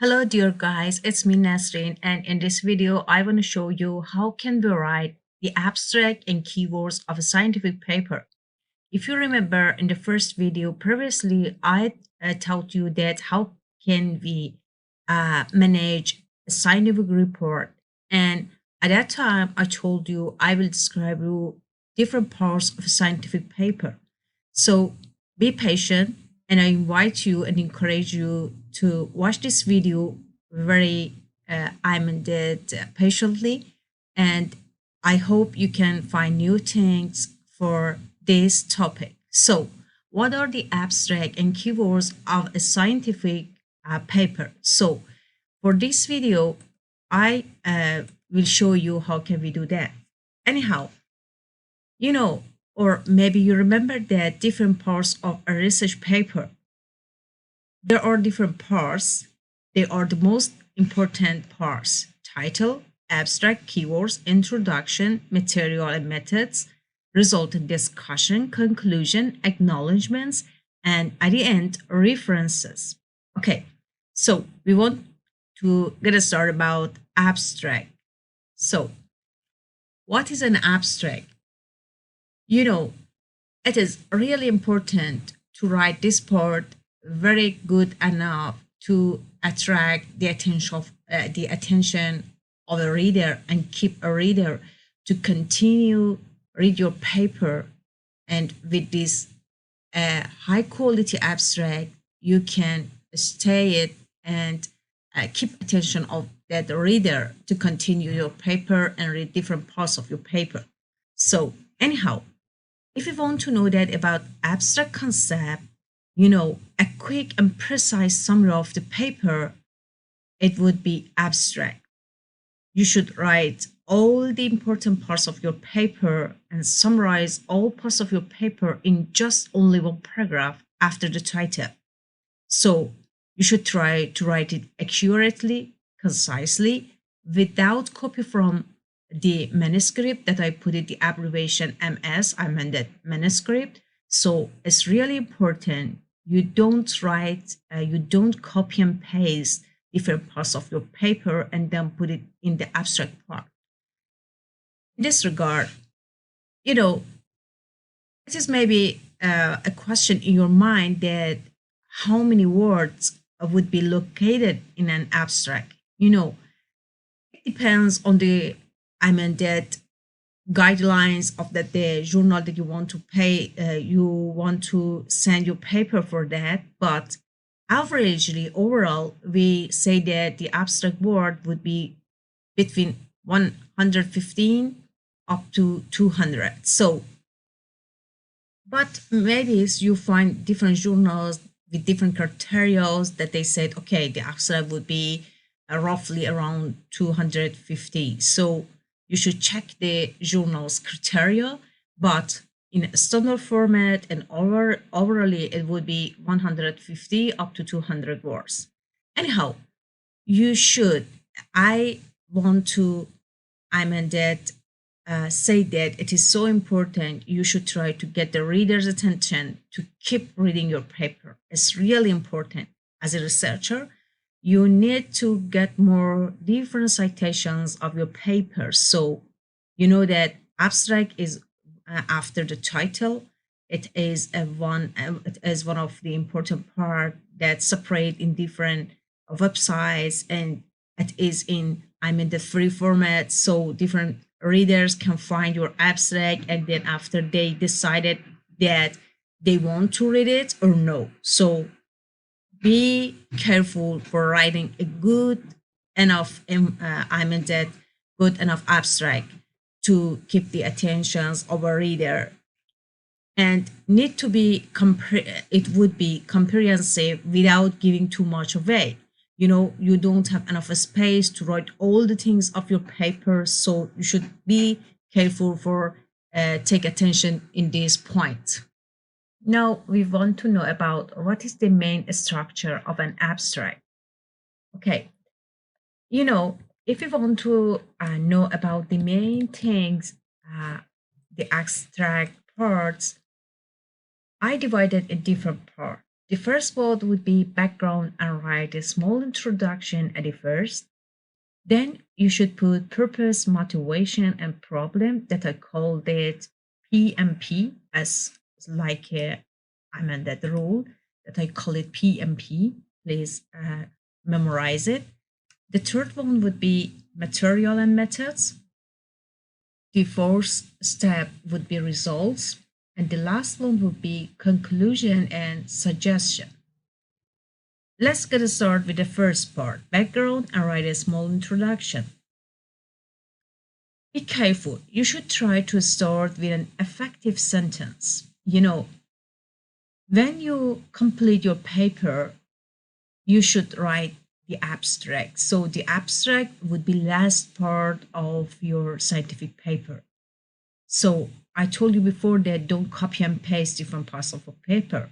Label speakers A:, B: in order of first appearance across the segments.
A: Hello dear guys, it's me Nasrin, and in this video I want to show you how can we write the abstract and keywords of a scientific paper. If you remember in the first video previously, I taught you that how can we manage a scientific report, and at that time I told you I will describe you different parts of a scientific paper. So be patient, and I invite you and encourage you to watch this video very patiently, and I hope you can find new things for this topic. So, what are the abstract and keywords of a scientific paper? So, for this video, I will show you how can we do that. Anyhow, you know, or maybe you remember that different parts of a research paper, there are different parts. They are the most important parts: title, abstract, keywords, introduction, material and methods, result and discussion, conclusion, acknowledgements, and at the end, references. Okay, so we want to get a start about abstract. So, what is an abstract? You know, it is really important to write this part very good enough to attract the attention of a reader and keep a reader to continue read your paper. And with this high quality abstract, you can stay it and keep attention of that reader to continue your paper and read different parts of your paper. So anyhow, if you want to know that about abstract concept, a quick and precise summary of the paper, it would be abstract. You should write all the important parts of your paper and summarize all parts of your paper in just only one paragraph after the title. So you should try to write it accurately, concisely, without copy from the manuscript that I put it the abbreviation MS. I meant that manuscript. So it's really important you don't copy and paste different parts of your paper and then put it in the abstract part. In this regard, you know, it is maybe a question in your mind that how many words would be located in an abstract. It depends on that guidelines of that the journal that you want to pay, you want to send your paper for that. But averagely, overall, we say that the abstract word would be between 115 up to 200. So, but maybe you find different journals with different criteria that they said, okay, the abstract would be roughly around 250. So you should check the journal's criteria, but in a standard format and overally it would be 150 up to 200 words. Anyhow, you should, I want to, I mean that say that it is so important you should try to get the reader's attention to keep reading your paper. It's really important. As a researcher, you need to get more different citations of your paper. So you know that abstract is after the title. It is one of the important part that separate in different websites, and it is in the free format, so different readers can find your abstract, and then after they decided that they want to read it or no. So be careful for writing a good enough that good enough abstract to keep the attentions of a reader, and need to be it would be comprehensive without giving too much away. You don't have enough space to write all the things of your paper, so you should be careful for take attention in this point. Now we want to know about what is the main structure of an abstract. Okay, if you want to know about the main things, the abstract parts, I divided in different parts. The first part would be background and write a small introduction at the first. Then you should put purpose, motivation, and problem that I called it PMP as like I meant that rule that I call it PMP. Please memorize it. The third one would be material and methods. The fourth step would be results. And the last one would be conclusion and suggestion. Let's get started with the first part, background, and write a small introduction. Be careful. You should try to start with an effective sentence. When you complete your paper, you should write the abstract. So the abstract would be last part of your scientific paper. So I told you before that don't copy and paste different parts of a paper.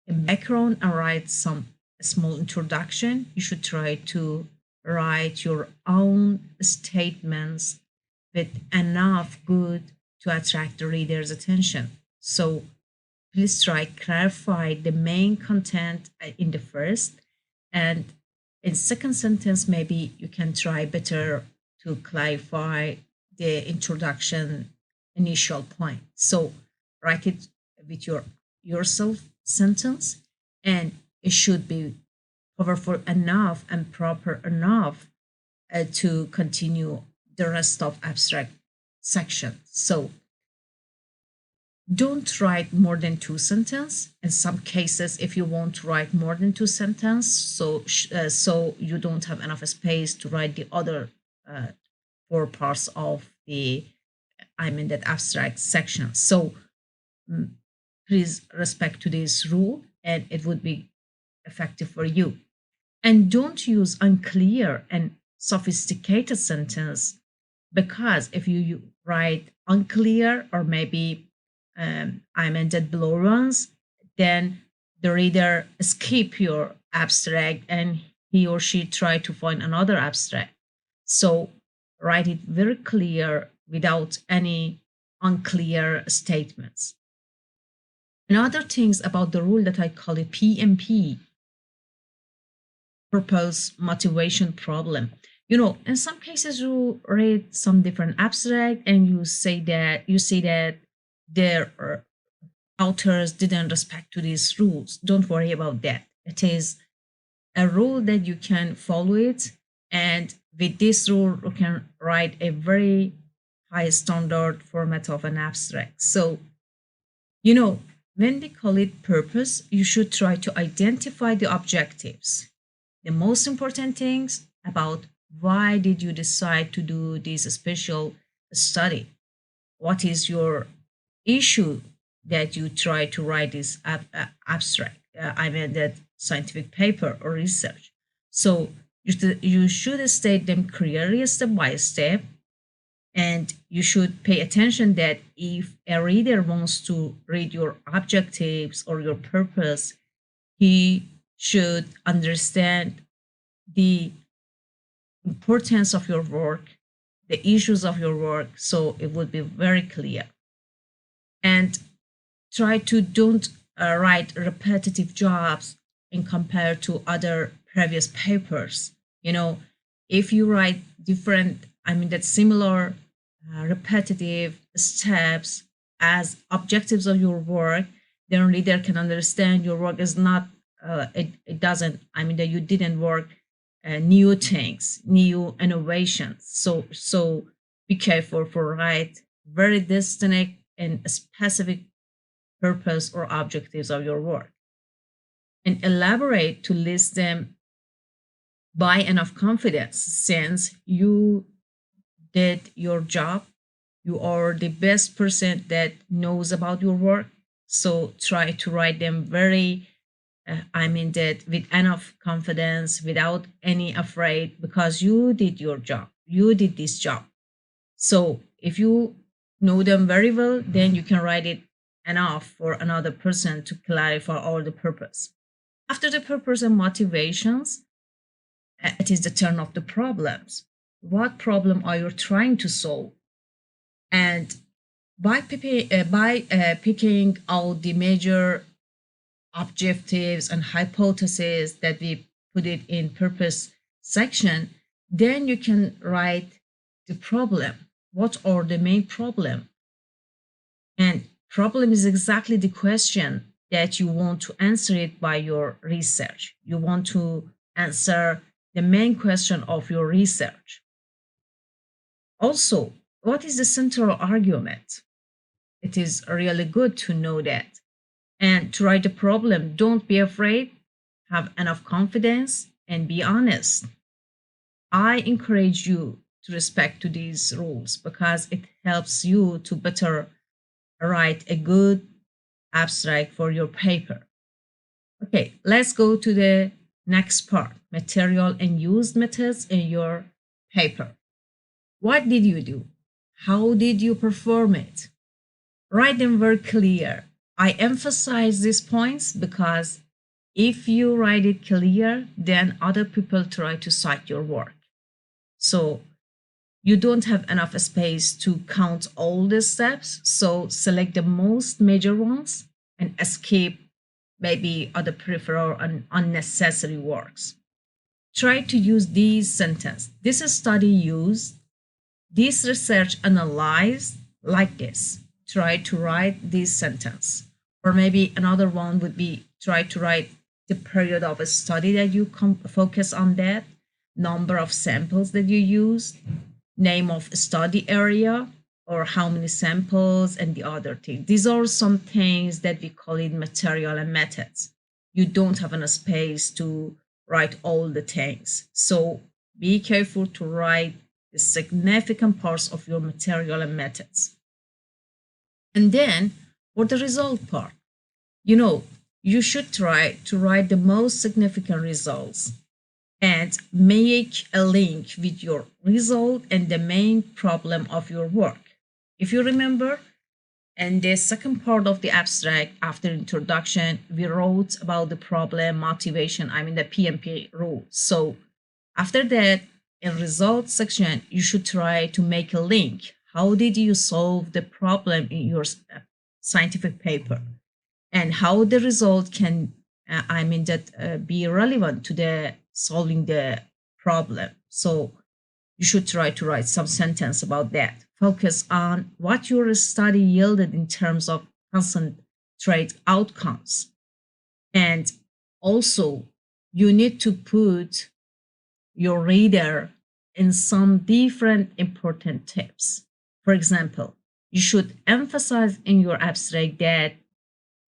A: In background, I write some small introduction. You should try to write your own statements with enough good to attract the reader's attention. So please try clarify the main content in the first, and in second sentence maybe you can try better to clarify the introduction initial point. So write it with your yourself sentence, and it should be powerful enough and proper enough to continue the rest of abstract section. So don't write more than two sentences. In some cases, if you want to write more than two sentences, so you don't have enough space to write the other four parts of the that abstract section. So please respect to this rule, and it would be effective for you. And don't use unclear and sophisticated sentence, because if you write unclear or maybe that below runs, then the reader skip your abstract and he or she try to find another abstract. So write it very clear without any unclear statements. Another things about the rule that I call it PMP, purpose, motivation, problem. In some cases you read some different abstract and you say that their authors didn't respect to these rules. Don't worry about that. It is a rule that you can follow it, and with this rule you can write a very high standard format of an abstract. So when we call it purpose, you should try to identify the objectives, the most important things about why did you decide to do this special study, what is your issue that you try to write this abstract, that scientific paper or research. So you should state them clearly step by step, and you should pay attention that if a reader wants to read your objectives or your purpose, he should understand the importance of your work, the issues of your work, so it would be very clear. And try to don't write repetitive jobs in compared to other previous papers. If you write different, that similar repetitive steps as objectives of your work, then reader can understand your work is not it doesn't that you didn't work new things, new innovations. So be careful for write very distinct and specific purpose or objectives of your work, and elaborate to list them by enough confidence, since you did your job. You are the best person that knows about your work. So try to write them very, that with enough confidence, without any afraid, because you did your job. You did this job. So if you know them very well, then you can write it enough for another person to clarify all the purpose. After the purpose and motivations, it is the turn of the problems. What problem are you trying to solve? And by picking out the major objectives and hypotheses that we put it in purpose section, then you can write the problem. What are the main problem? And problem is exactly the question that you want to answer it by your research. You want to answer the main question of your research. Also, what is the central argument? It is really good to know that. And to write the problem, don't be afraid, have enough confidence, and be honest. I encourage you to respect to these rules because it helps you to better write a good abstract for your paper. Okay, let's go to the next part, material and used methods in your paper. What did you do? How did you perform it? Write them very clear. I emphasize these points because if you write it clear, then other people try to cite your work. So you don't have enough space to count all the steps. So select the most major ones and escape maybe other peripheral and unnecessary works. Try to use these sentences. This study used, this research analyzed like this. Try to write this sentence. Or maybe another one would be try to write the period of a study that you focus on that, number of samples that you used, name of study area, or how many samples, and the other thing. These are some things that we call it material and methods. You don't have enough space to write all the things. So be careful to write the significant parts of your material and methods. And then for the result part, you should try to write the most significant results and make a link with your result and the main problem of your work. If you remember, in the second part of the abstract, after introduction, we wrote about the problem, motivation, the PMP rule. So after that, in results section, you should try to make a link. How did you solve the problem in your scientific paper? And how the result can, be relevant to the solving the problem. So you should try to write some sentence about that. Focus on what your study yielded in terms of concentrate outcomes. And also, you need to put your reader in some different important tips. For example, you should emphasize in your abstract that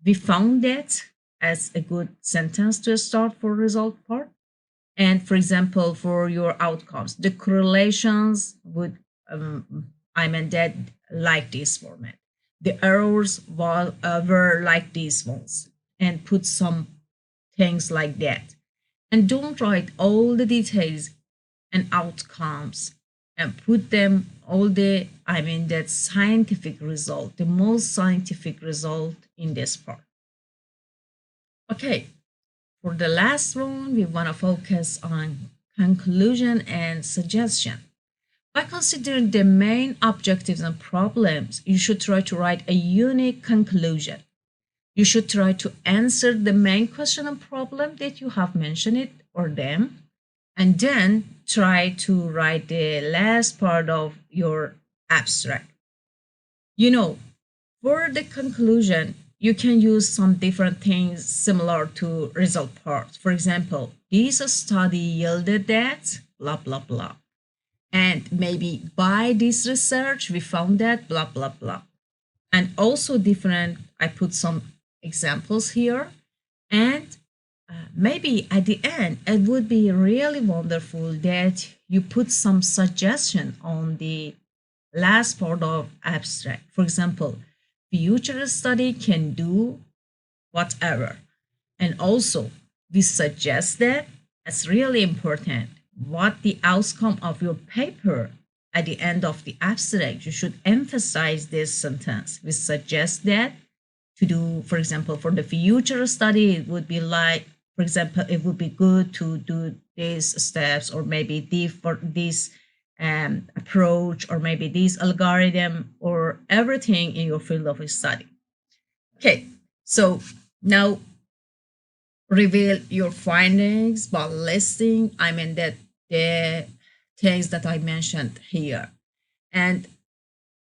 A: we found that as a good sentence to start for result part. And for example, for your outcomes, the correlations would, that like this format. The errors were like these ones, and put some things like that. And don't write all the details and outcomes and put them all that scientific result, the most scientific result in this part. Okay, for the last one, we want to focus on conclusion and suggestion. By considering the main objectives and problems, you should try to write a unique conclusion. You should try to answer the main question and problem that you have mentioned it or them, and then try to write the last part of your abstract. For the conclusion, you can use some different things similar to result parts. For example, this study yielded that, blah, blah, blah. And maybe by this research, we found that, blah, blah, blah. And also different, I put some examples here. And maybe at the end, it would be really wonderful that you put some suggestion on the last part of abstract. For example, future study can do whatever. And also, we suggest that it's really important what the outcome of your paper at the end of the abstract. You should emphasize this sentence. We suggest that to do, for example, for the future study, it would be like, for example, it would be good to do these steps, or maybe for this approach, or maybe this algorithm, or everything in your field of study. Okay, so now reveal your findings by listing, that the things that I mentioned here. And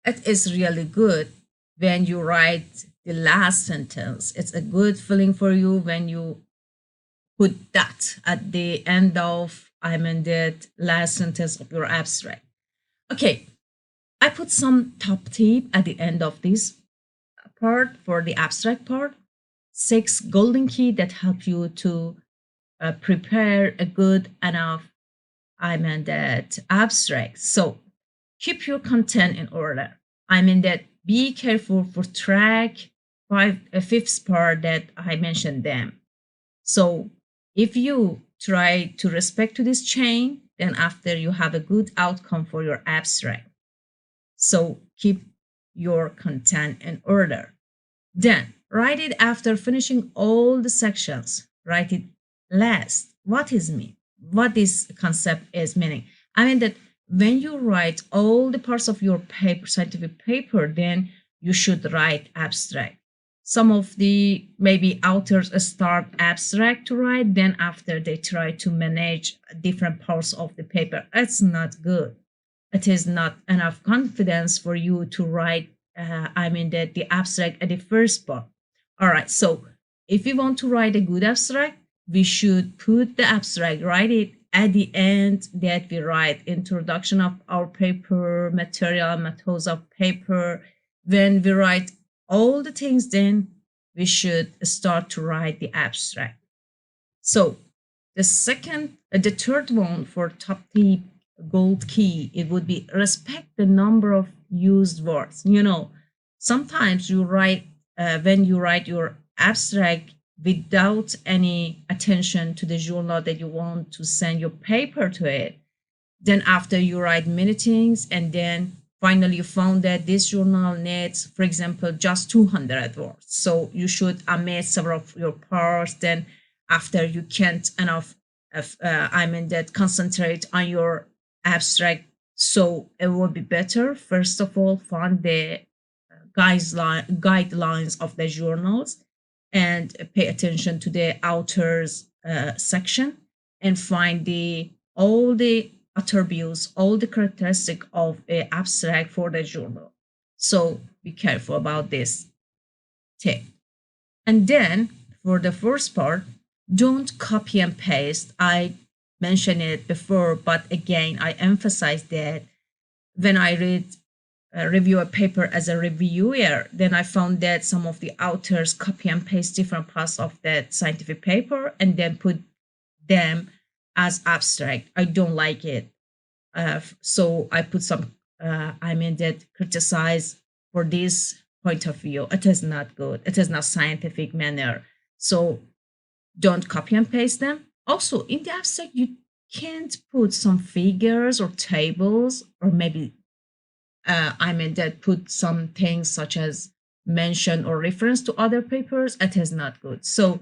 A: it is really good when you write the last sentence. It's a good feeling for you when you put that at the end of that last sentence of your abstract. Okay, I put some top tip at the end of this part for the abstract part. Six golden key that help you to prepare a good enough that abstract. So keep your content in order. That be careful for track fifth part that I mentioned them. So if you try to respect to this chain, then after you have a good outcome for your abstract. So keep your content in order. Then write it after finishing all the sections. Write it last. What is mean? What this concept is meaning? That when you write all the parts of your paper, scientific paper, then you should write abstract. Some of the maybe authors start abstract to write, then after they try to manage different parts of the paper. It's not good. It is not enough confidence for you to write the abstract at the first part. All right, so if we want to write a good abstract, we should put the abstract, write it at the end that we write introduction of our paper, material, methods of paper. When we write all the things, then we should start to write the abstract. So the third one for top tip gold key, it would be respect the number of used words. Sometimes you write when you write your abstract without any attention to the journal that you want to send your paper to it. Then after you write many things, and then finally you found that this journal needs, for example, just 200 words. So you should omit several of your parts. Then after you can't enough that concentrate on your abstract. So it would be better, first of all, find the guidelines of the journals and pay attention to the author's section, and find the all the attributes, all the characteristic of a abstract for the journal. So be careful about this tip. And then for the first part, don't copy and paste. I mentioned it before, but again, I emphasize that when I review a paper as a reviewer, then I found that some of the authors copy and paste different parts of that scientific paper and then put them as abstract. I don't like it. So I put some, that criticize for this point of view. It is not good. It is not scientific manner. So don't copy and paste them. Also, in the abstract, you can't put some figures or tables, or maybe that put some things such as mention or reference to other papers. It is not good. So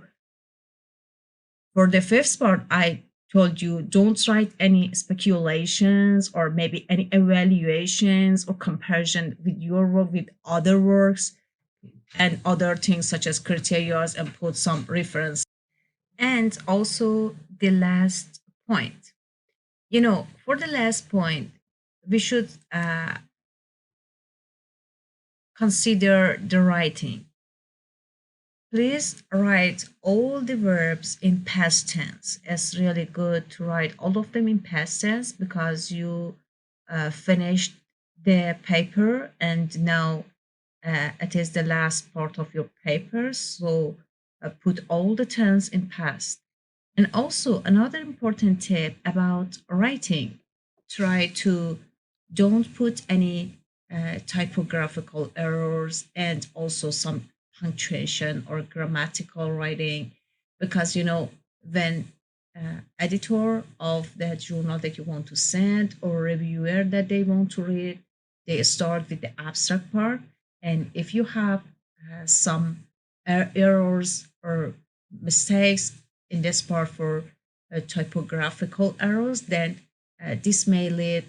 A: for the fifth part, I told you don't write any speculations or maybe any evaluations or comparison with your work with other works and other things such as criteria, and put some reference. And also the last point, for the last point, we should consider the writing. Please write all the verbs in past tense. It's really good to write all of them in past tense because you finished the paper and now it is the last part of your paper. So put all the tense in past. And also another important tip about writing, try to don't put any typographical errors and also some punctuation or grammatical writing, because when editor of that journal that you want to send or reviewer that they want to read, they start with the abstract part, and if you have some errors or mistakes in this part for typographical errors, then this may lead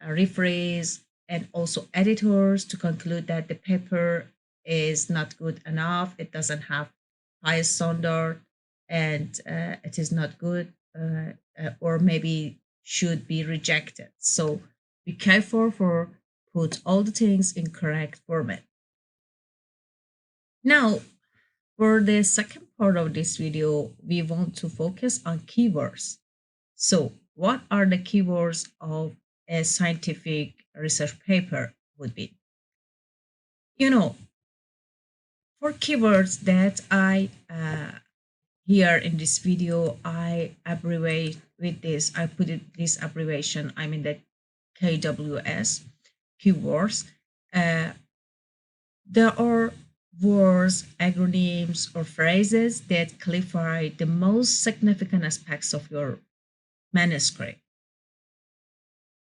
A: referees and also editors to conclude that the paper is not good enough, it doesn't have high standard, and it is not good, or maybe should be rejected. So be careful for put all the things in correct format. Now, for the second part of this video, we want to focus on keywords. So, what are the keywords of a scientific research paper would be? You know, for keywords that I here in this video, I abbreviate with this. I put this abbreviation. I mean the KWS keywords. Uh, there are words, acronyms, or phrases that clarify the most significant aspects of your manuscript.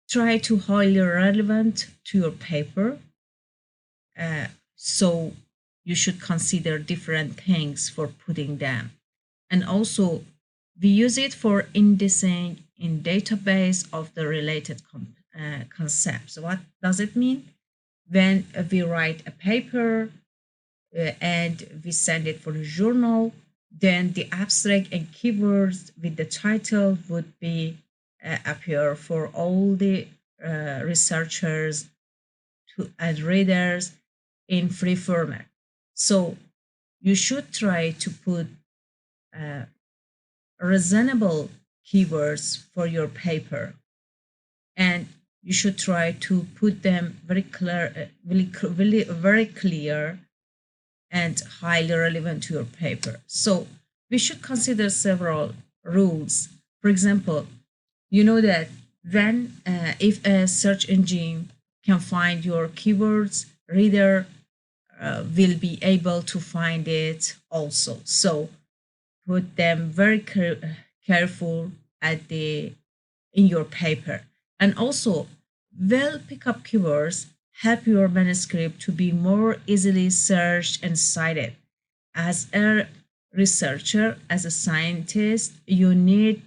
A: Try to highly relevant to your paper. So you should consider different things for putting them. And also, we use it for indexing in database of the related concepts. What does it mean? When we write a paper and we send it for a journal, then the abstract and keywords with the title would be appear for all the researchers and readers in free format. So you should try to put reasonable keywords for your paper, and you should try to put them very clear, very clear and highly relevant to your paper. So we should consider several rules. For example, you know that when if a search engine can find your keywords, reader will be able to find it also. So put them very careful at the in your paper. And also, well pick up keywords help your manuscript to be more easily searched and cited. As a researcher, as a scientist, you need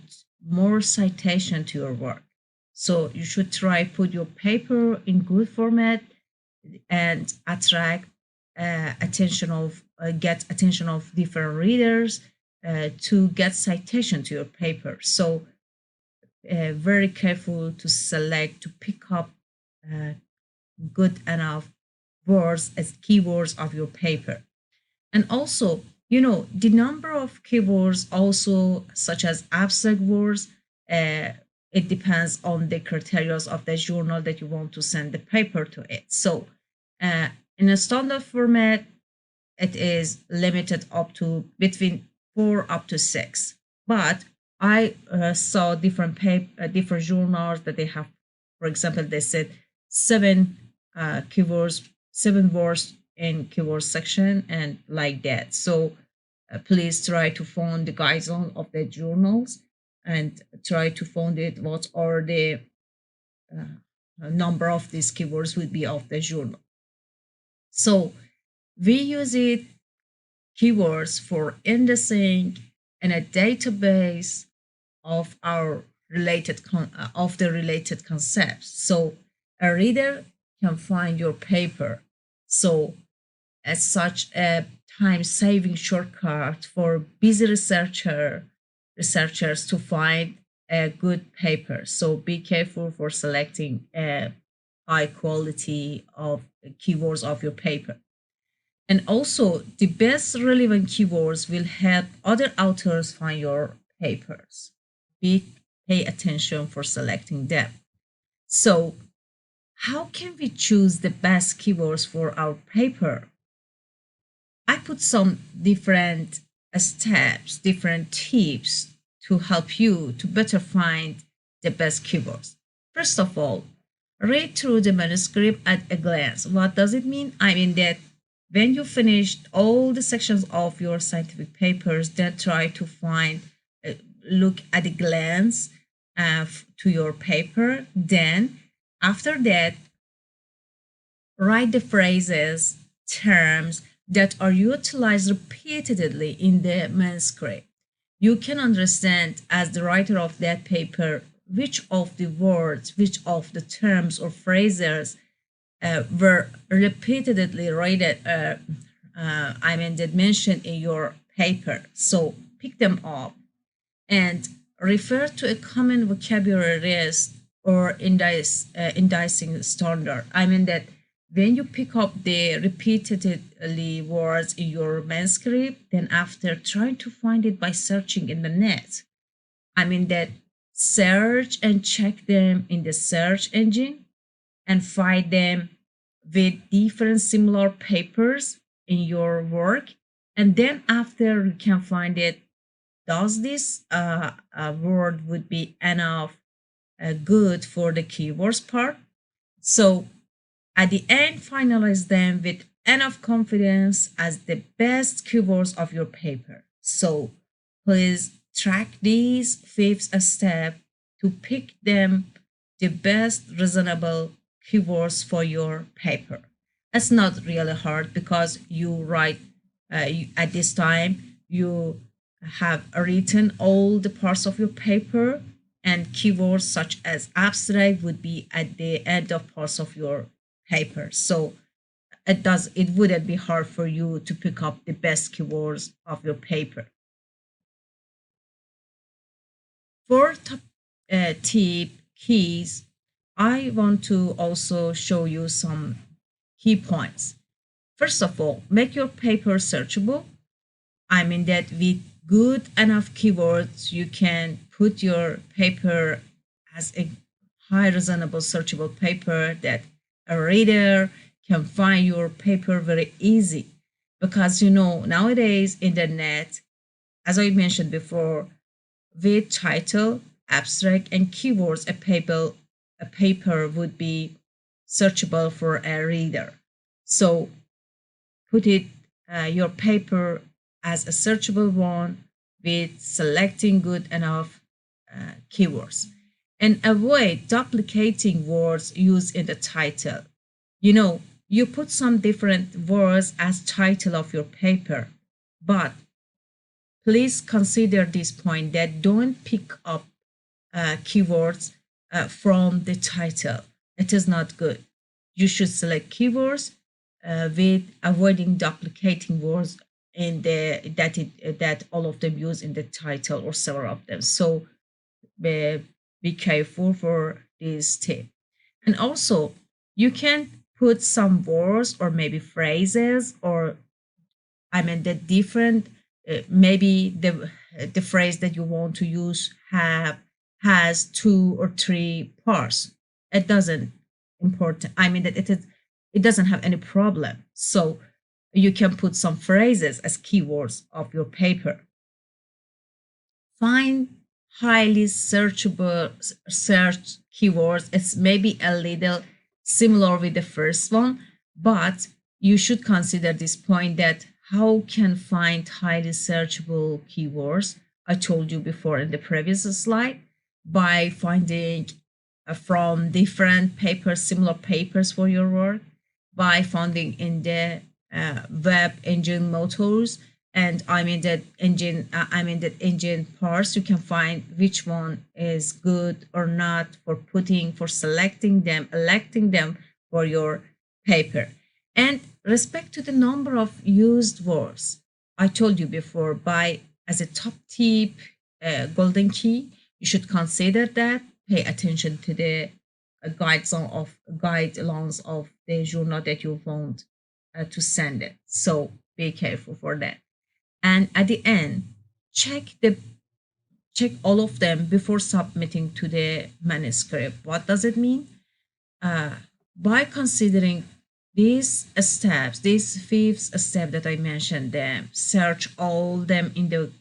A: more citation to your work. So you should try put your paper in good format and attract attention of get attention of different readers to get citation to your paper. So very careful to select to pick up uh, good enough words as keywords of your paper. And also, the number of keywords also such as abstract words, it depends on the criteria of the journal that you want to send the paper to it. So in a standard format, it is limited up to between 4 up to 6. But I saw different journals that they have, for example, they said 7 keywords, 7 words in keyword section and like that. So please try to find the guidelines of the journals and try to find it what are the number of these keywords would be of the journal. So we use it keywords for indexing in a database of our of the related concepts. So a reader can find your paper. So as such a time-saving shortcut for busy researchers to find a good paper. So be careful for selecting a high quality of keywords of your paper. And also, the best relevant keywords will help other authors find your papers. Pay attention for selecting them. So, how can we choose the best keywords for our paper? I put some different steps, different tips to help you to better find the best keywords. First of all, read through the manuscript at a glance. What does it mean? I mean that when you finished all the sections of your scientific papers, then try to find, look at a glance to your paper. Then, after that, write the phrases, terms that are utilized repeatedly in the manuscript. You can understand, as the writer of that paper, which of the words, which of the terms or phrases were repeatedly rated, that mentioned in your paper. So pick them up and refer to a common vocabulary list or indicing standard. I mean that when you pick up the repeatedly words in your manuscript, then after trying to find it by searching in the net, I mean that search and check them in the search engine and find them with different similar papers in your work. And then after you can find it, does this word would be enough good for the keywords part? So at the end, finalize them with enough confidence as the best keywords of your paper. So please track these fifth step to pick them the best reasonable keywords for your paper. It's not really hard because you write at this time you have written all the parts of your paper, and keywords such as abstract would be at the end of parts of your paper. So it wouldn't be hard for you to pick up the best keywords of your paper. For top tip keys, I want to also show you some key points. First of all, make your paper searchable. I mean that with good enough keywords, you can put your paper as a high reasonable searchable paper that a reader can find your paper very easy. Because nowadays internet, as I mentioned before, with title, abstract, and keywords, a paper would be searchable for a reader. So put it your paper as a searchable one with selecting good enough keywords, and avoid duplicating words used in the title. You put some different words as title of your paper, but please consider this point that don't pick up keywords from the title. It is not good. You should select keywords with avoiding duplicating words in that all of them use in the title or several of them. So be careful for this tip. And also, you can put some words or maybe phrases, or I mean the different maybe the phrase that you want to use have has two or three parts. It doesn't important. I mean that it doesn't have any problem. So you can put some phrases as keywords of your paper. Find highly searchable search keywords. It's maybe a little similar with the first one, but you should consider this point that how can find highly searchable keywords. I told you before in the previous slide, by finding from different papers, similar papers for your work, by finding in the web engine motors, and I mean that engine parts. You can find which one is good or not for selecting them, electing them for your paper. And respect to the number of used words. I told you before, by as a top tip, golden key, you should consider that. Pay attention to the guidelines of the journal that you want to send it. So be careful for that. And at the end, check all of them before submitting to the manuscript. What does it mean? uh, by considering these steps, this fifth step that I mentioned, them search all them in the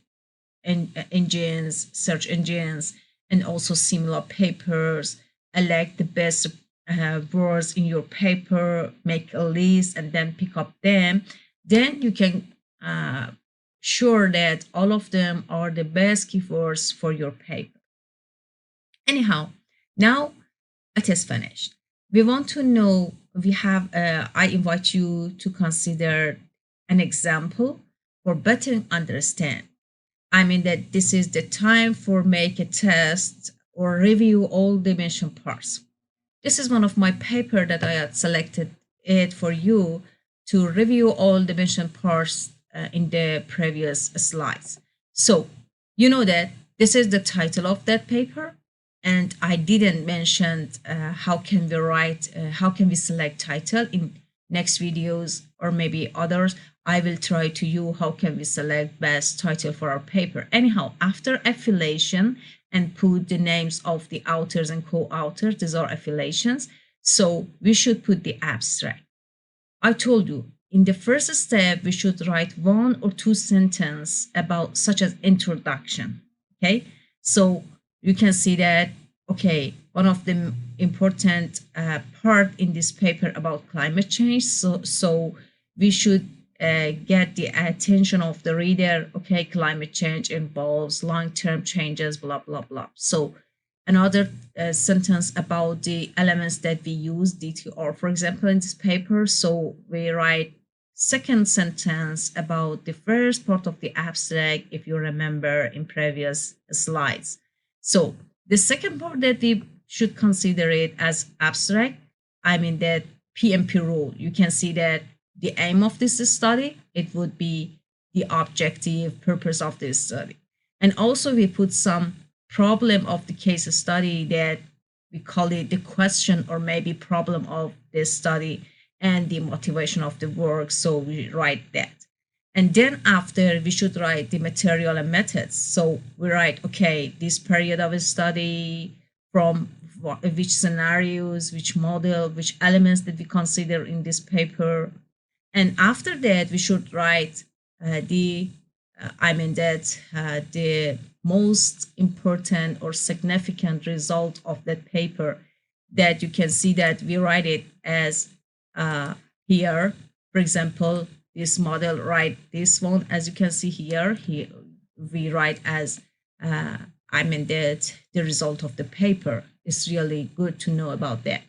A: engines, search engines, and also similar papers. Elect the best words in your paper, make a list, and then pick up them. Then you can sure that all of them are the best keywords for your paper. Anyhow, now it is finished. We want to know, I invite you to consider an example for better understand. I mean that this is the time for make a test or review all dimension parts. This is one of my paper that I had selected it for you to review all dimension parts in the previous slides. So you know that this is the title of that paper, and I didn't mention how can we write, how can we select title in next videos or maybe others. I will try to you how can we select best title for our paper. Anyhow, after affiliation and put the names of the authors and co-authors, these are affiliations. So we should put the abstract. I told you in the first step, we should write one or two sentences about such as introduction. Okay. So you can see that, okay, one of the important part in this paper about climate change. So we should get the attention of the reader. Okay. Climate change involves long-term changes, blah, blah, blah. So another sentence about the elements that we use, DTR, for example, in this paper. So we write second sentence about the first part of the abstract, if you remember in previous slides. So the second part that we should consider it as abstract, I mean that PMP rule. You can see that the aim of this study, it would be the objective purpose of this study. And also we put some problem of the case study that we call it the question or maybe problem of this study and the motivation of the work. So we write that. And then after we should write the material and methods. So we write, okay, this period of study from which scenarios, which model, which elements that we consider in this paper. And after that, we should write the most important or significant result of that paper, that you can see that we write it as here. For example, this model, write this one, as you can see here, we write as the result of the paper. It's really good to know about that.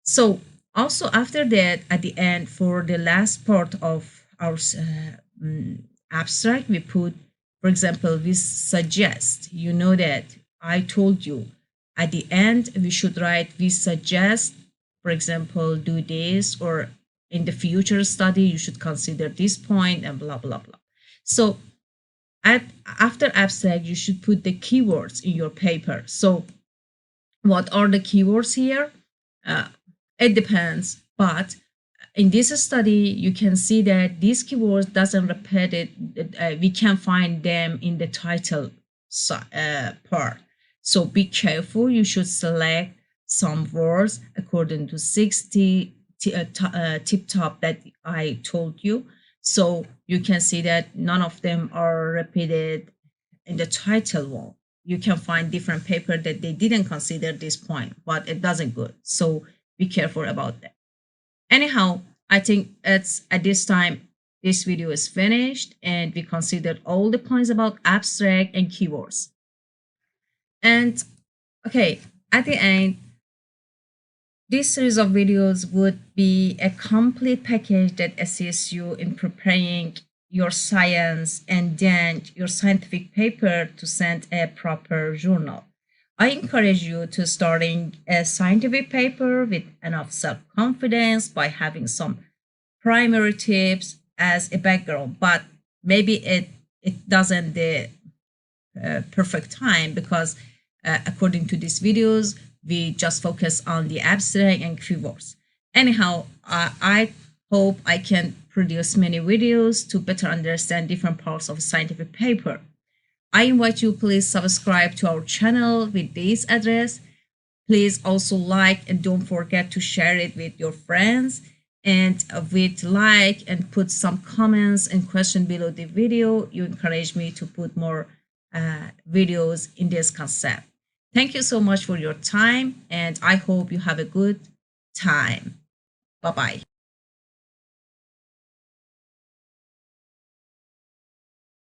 A: So also after that, at the end, for the last part of our abstract, we put, for example, we suggest, you know that I told you at the end, we should write, we suggest, for example, do this, or in the future study, you should consider this point and blah, blah, blah. So after abstract, you should put the keywords in your paper. So what are the keywords here? It depends, but in this study, you can see that these keywords doesn't repeat it. We can find them in the title part. So be careful. You should select some words according to 60 tip top that I told you. So you can see that none of them are repeated in the title one. You can find different paper that they didn't consider this point, but it doesn't good. So be careful about that. Anyhow, I think it's at this time, this video is finished and we considered all the points about abstract and keywords. And okay, at the end, this series of videos would be a complete package that assists you in preparing your science and then your scientific paper to send a proper journal. I encourage you to starting a scientific paper with enough self-confidence by having some primary tips as a background, but maybe it doesn't the perfect time, because according to these videos, we just focus on the abstract and keywords. Anyhow, I hope I can produce many videos to better understand different parts of a scientific paper. I invite you, please subscribe to our channel with this address. Please also like and don't forget to share it with your friends. And with like and put some comments and question below the video, you encourage me to put more videos in this concept. Thank you so much for your time, and I hope you have a good time. Bye-bye.